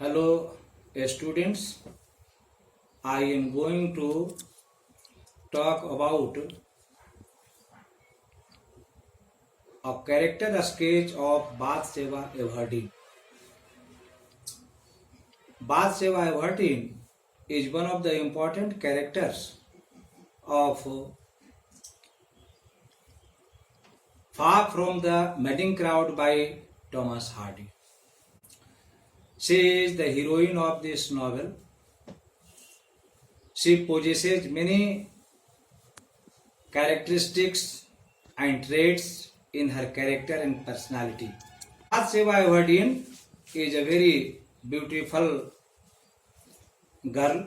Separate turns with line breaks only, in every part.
Hello students, I am going to talk about a character sketch of Bathsheba Everdeen. Bathsheba Everdeen is one of the important characters of Far From the Madding Crowd by Thomas Hardy. She is the heroine of this novel. She possesses many characteristics and traits in her character and personality. Bathsheba Everdeen is a very beautiful girl.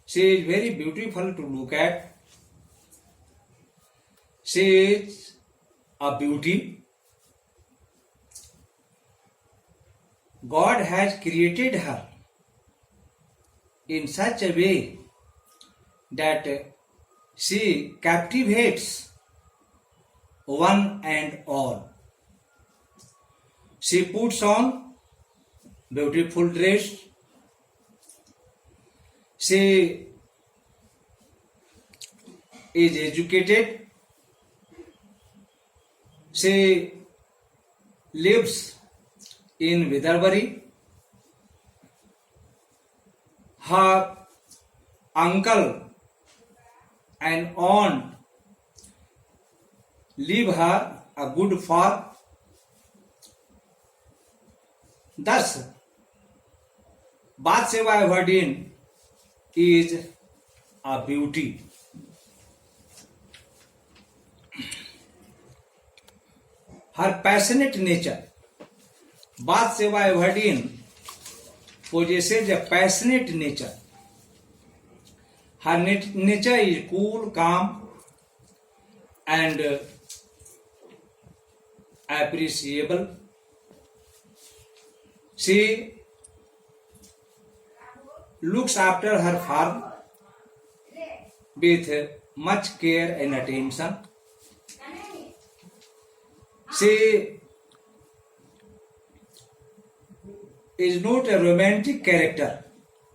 She is very beautiful to look at. She is a beauty. God has created her in such a way that she captivates one and all. She puts on beautiful dress. She is educated. She lives in Vidarbari. Her uncle and aunt leave her a good farm. Thus, Bathsheba Everdeen is a beauty. Her passionate nature. Bathsheba Everdeen possesses a passionate nature. Her nature is cool, calm, and appreciable. She looks after her farm with much care and attention. She is not a romantic character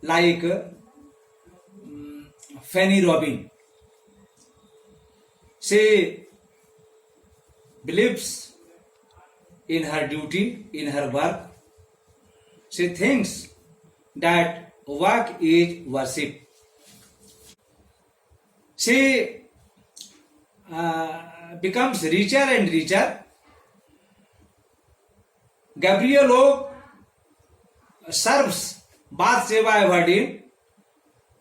like Fanny Robin. She believes in her duty, in her work. She thinks that work is worship. She becomes richer and richer. Gabriel Oak serves Bathsheba Everdeen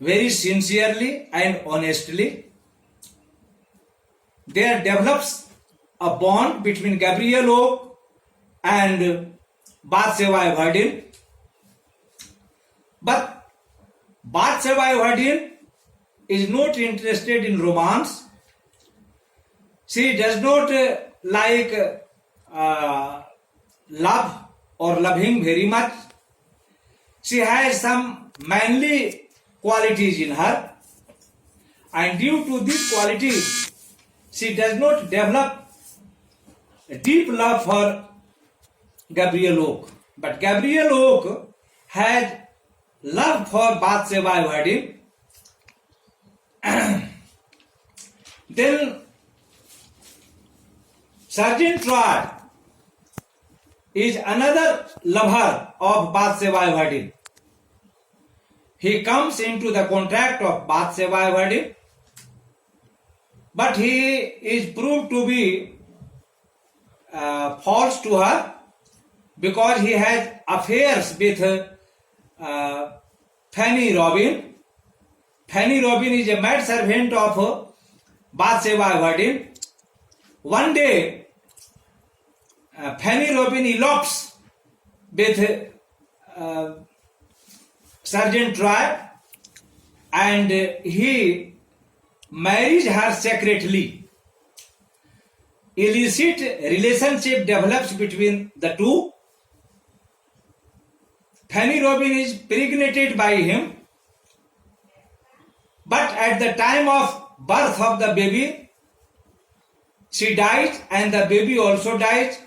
very sincerely and honestly. There develops a bond between Gabriel Oak and Bathsheba Everdeen. But Bathsheba Everdeen is not interested in romance. She does not like love or loving very much. She has some manly qualities in her, and due to these qualities, she does not develop a deep love for Gabriel Oak. But Gabriel Oak has love for Bathsheba Everdeen. Then Sergeant Troy is another lover of Bathsheba Everdeen. He comes into the contract of Bathsheba Everdeen, but he is proved to be false to her because he has affairs with Fanny Robin. Fanny Robin is a mad servant of Bathsheba Everdeen. One day, Fanny Robin elopes with Sergeant Troy, and he marries her secretly. Illicit relationship develops between the two. Fanny Robin is pregnated by him, but at the time of birth of the baby, she dies and the baby also dies.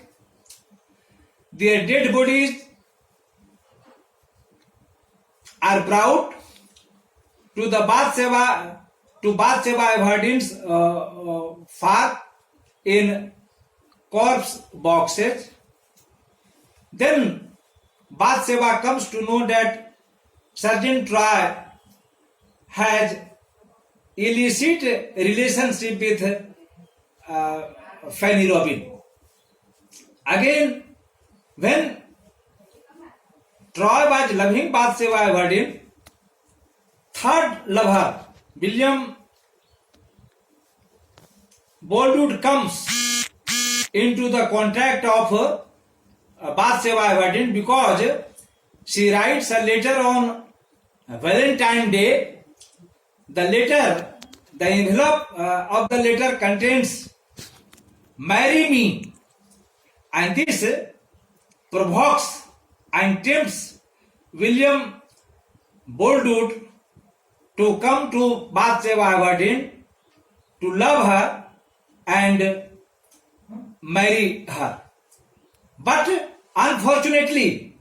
Their dead bodies are brought to the Bathsheba Everdeen's farm in corpse boxes. Then Bathsheba comes to know that Sergeant Troy has illicit relationship with Fanny Robin. Again, when Troy was loving Bathsheba Everdeen, third lover, William Boldwood, comes into the contact of Bathsheba Everdeen because she writes a letter on Valentine's Day. The envelope of the letter contains "Marry me," and this provokes and tempts William Boldwood to come to Bathsheba Everdeen to love her and marry her. But unfortunately,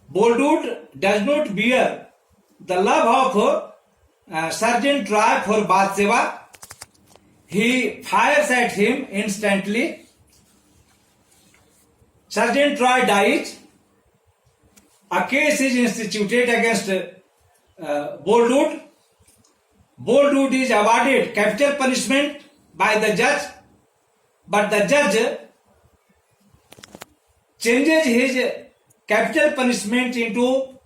Boldwood does not bear the love of Sergeant Troy for Bathsheba. He fires at him instantly. Sergeant Troy dies. A case is instituted against Boldwood. Boldwood is awarded capital punishment by the judge, but the judge changes his capital punishment into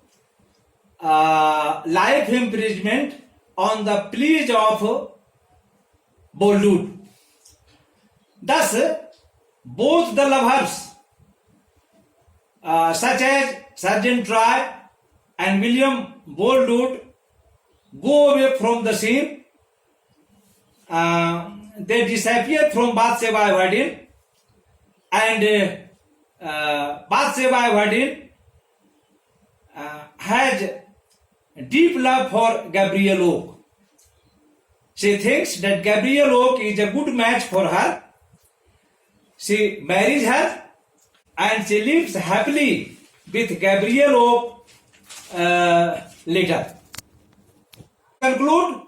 life imprisonment on the plea of Boldwood. Thus, both the lovers, such as Sergeant Troy and William Boldwood, go away from the scene. They disappear from Bathsheba Everdeen, and Bathsheba Everdeen has deep love for Gabriel Oak. She thinks that Gabriel Oak is a good match for her. She marries her and she lives happily with Gabriel Oak later. To conclude,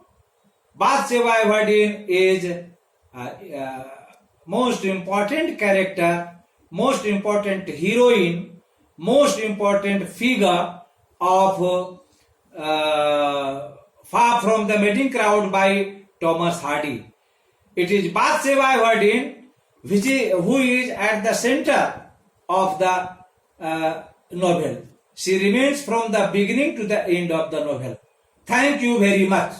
Bathsheba Everdeen is most important character, most important heroine, most important figure of Far From the Madding Crowd by Thomas Hardy. It is Bathsheba Everdeen who is at the center of the novel. She remains from the beginning to the end of the novel. Thank you very much.